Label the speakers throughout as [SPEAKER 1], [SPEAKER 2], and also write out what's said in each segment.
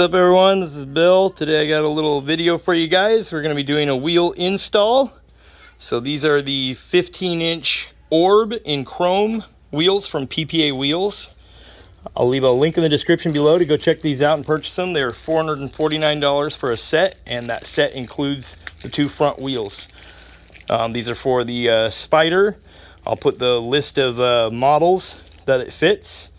[SPEAKER 1] What's up everyone, this is Bill. Today I got a little video for you guys. We're going to be doing a wheel install. So these are the 15-inch ORB in chrome wheels from PPA Wheels. I'll leave a link in the description below to go check these out and purchase them. They're $449 for a set, and that set includes the two front wheels. These are for the Spyder. I'll put the list of models that it fits.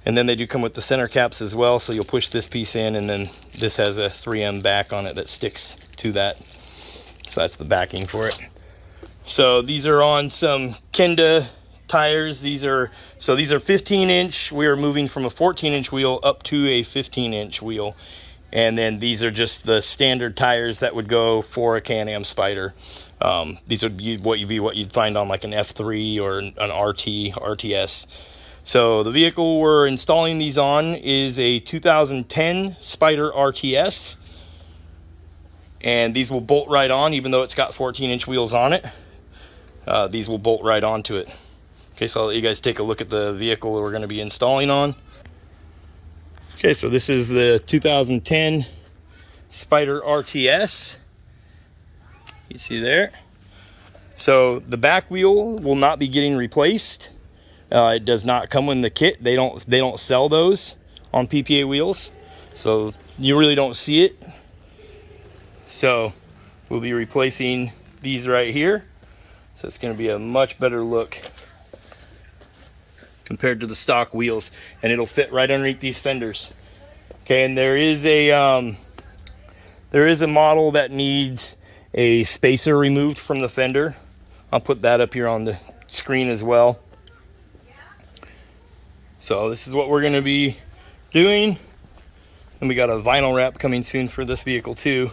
[SPEAKER 1] And then they do come with the center caps as well, so you'll push this piece in, and then this has a 3M back on it that sticks to that. So that's the backing for it. So these are on some Kenda tires. These are 15-inch. We are moving from a 14-inch wheel up to a 15-inch wheel. And then these are just the standard tires that would go for a Can-Am Spyder. These would be what you'd find on like an F3 or an RTS. So the vehicle we're installing these on is a 2010 Spyder RTS, and these will bolt right on. Even though it's got 14-inch wheels on it, these will bolt right onto it. Okay, so I'll let you guys take a look at the vehicle that we're going to be installing on. Okay, so this is the 2010 Spyder RTS. You see there. So the back wheel will not be getting replaced. It does not come in the kit. They don't sell those on PPA Wheels, so you really don't see it. So we'll be replacing these right here. So it's going to be a much better look compared to the stock wheels, and it'll fit right underneath these fenders. Okay, and there is a model that needs a spacer removed from the fender. I'll put that up here on the screen as well. So this is what we're going to be doing. And we got a vinyl wrap coming soon for this vehicle too.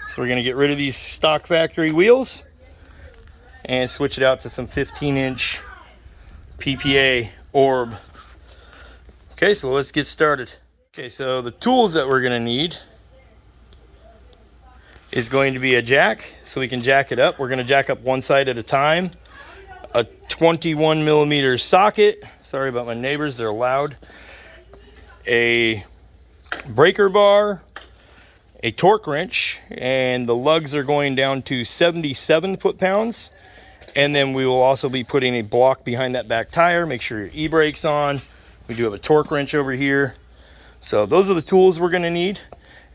[SPEAKER 1] So we're going to get rid of these stock factory wheels and switch it out to some 15-inch PPA ORB. Okay, so let's get started. Okay, so the tools that we're going to need is going to be a jack, so we can jack it up. We're going to jack up one side at a time. A 21mm socket. Sorry about my neighbors, they're loud. A breaker bar, a torque wrench, and the lugs are going down to 77 foot-pounds. And then we will also be putting a block behind that back tire. Make sure your e-brake's on. We do have a torque wrench over here. So those are the tools we're going to need.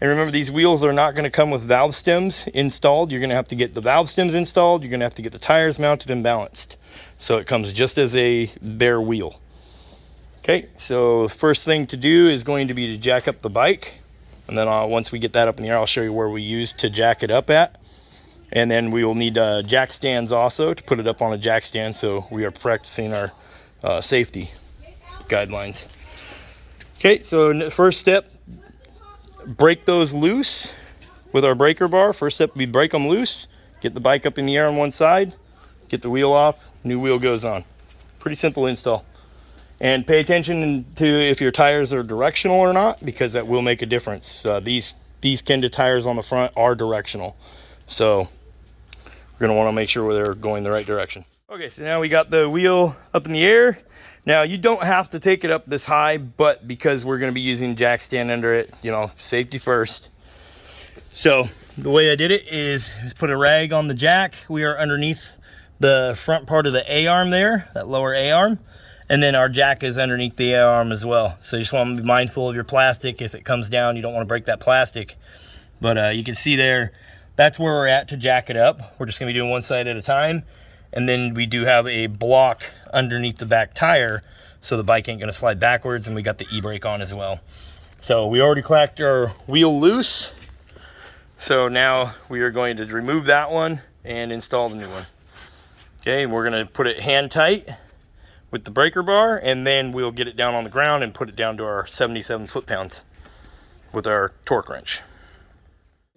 [SPEAKER 1] And remember, these wheels are not going to come with valve stems installed. You're going to have to get the valve stems installed. You're going to have to get the tires mounted and balanced. So it comes just as a bare wheel. Okay, so the first thing to do is going to be to jack up the bike. And then once we get that up in the air, I'll show you where we use to jack it up at. And then we will need jack stands also to put it up on a jack stand, so we are practicing our safety guidelines. Okay, so first step, break those loose with our breaker bar. First step would be break them loose, get the bike up in the air on one side, get the wheel off, new wheel goes on. Pretty simple install. And pay attention to if your tires are directional or not, because that will make a difference. These Kenda tires on the front are directional, so we're going to want to make sure they're going the right direction. Okay, so now we got the wheel up in the air. Now you don't have to take it up this high, but because we're going to be using jack stand under it, you know, safety first. So the way I did it is put a rag on the jack. We are underneath the front part of the A-arm there, that lower A-arm. And then our jack is underneath the A-arm as well. So you just want to be mindful of your plastic. If it comes down, you don't want to break that plastic. But you can see there, that's where we're at to jack it up. We're just going to be doing one side at a time. And then we do have a block underneath the back tire, so the bike ain't going to slide backwards, and we got the e-brake on as well. So we already clacked our wheel loose. So now we are going to remove that one and install the new one. Okay, we're going to put it hand tight with the breaker bar, and then we'll get it down on the ground and put it down to our 77 foot-pounds with our torque wrench.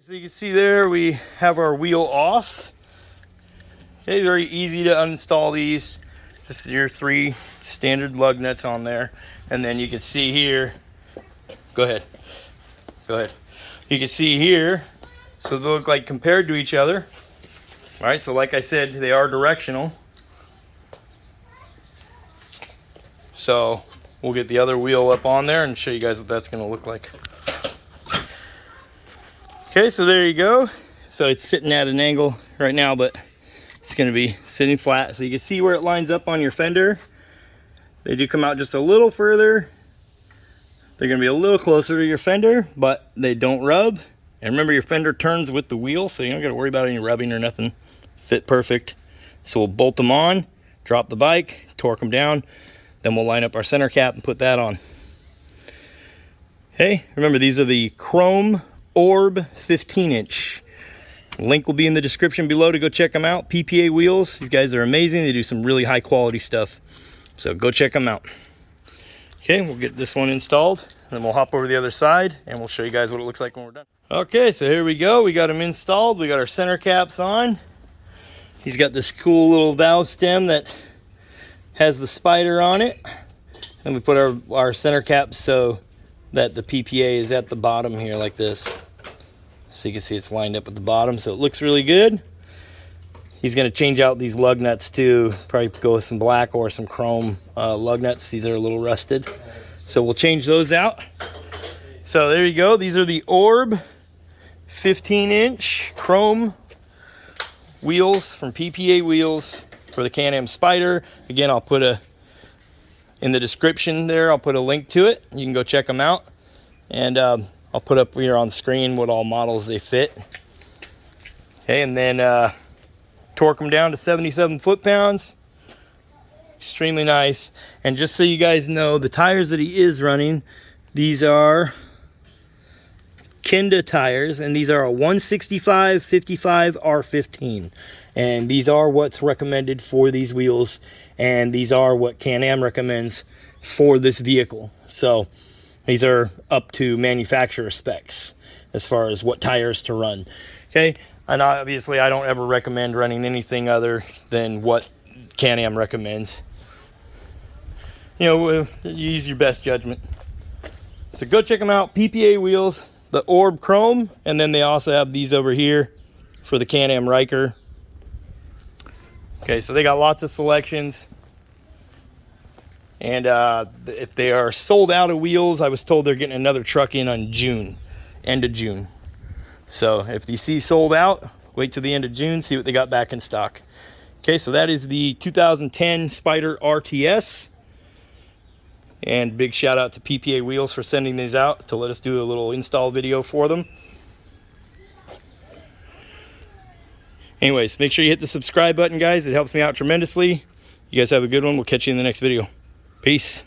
[SPEAKER 1] So you can see there we have our wheel off. Okay, very easy to uninstall these. Just your 3 standard lug nuts on there. And then you can see here, go ahead. You can see here, so they look like compared to each other. All right, so like I said, they are directional. So we'll get the other wheel up on there and show you guys what that's going to look like. Okay, so there you go. So it's sitting at an angle right now, but it's going to be sitting flat. So you can see where it lines up on your fender. They do come out just a little further. They're going to be a little closer to your fender, but they don't rub. And remember, your fender turns with the wheel, so you don't got to worry about any rubbing or nothing. Fit perfect. So we'll bolt them on, drop the bike, torque them down, then we'll line up our center cap and put that on. Hey, remember, these are the chrome ORB 15-inch. Link will be in the description below to go check them out. PPA Wheels, these guys are amazing. They do some really high quality stuff, so go check them out. Okay, we'll get this one installed, then we'll hop over the other side and we'll show you guys what it looks like when we're done. Okay, so here we go. We got them installed. We got our center caps on. He's got this cool little valve stem that has the Spyder on it. And we put our center caps so that the PPA is at the bottom here like this. So you can see it's lined up at the bottom, so it looks really good. He's going to change out these lug nuts too. Probably go with some black or some chrome lug nuts. These are a little rusted. So we'll change those out. So there you go. These are the ORB 15-inch chrome wheels from PPA Wheels for the Can-Am Spyder. Again, I'll put in the description there, I'll put a link to it. You can go check them out. And I'll put up here on the screen what all models they fit. Okay, and then torque them down to 77 foot-pounds. Extremely nice. And just so you guys know, the tires that he is running, these are Kenda tires, and these are a 165/55 R15, and these are what's recommended for these wheels, and these are what Can-Am recommends for this vehicle. So these are up to manufacturer specs as far as what tires to run. Okay, and obviously I don't ever recommend running anything other than what Can-Am recommends. You know, you use your best judgment. So go check them out. PPA Wheels, the ORB Chrome, and then they also have these over here for the Can-Am Ryker. Okay, so they got lots of selections. And if they are sold out of wheels, I was told they're getting another truck in on June, end of June. So if you see sold out, wait till the end of June, see what they got back in stock. Okay, so that is the 2010 Spyder RTS. And big shout out to PPA Wheels for sending these out to let us do a little install video for them. Anyways, make sure you hit the subscribe button, guys. It helps me out tremendously. You guys have a good one. We'll catch you in the next video. Peace.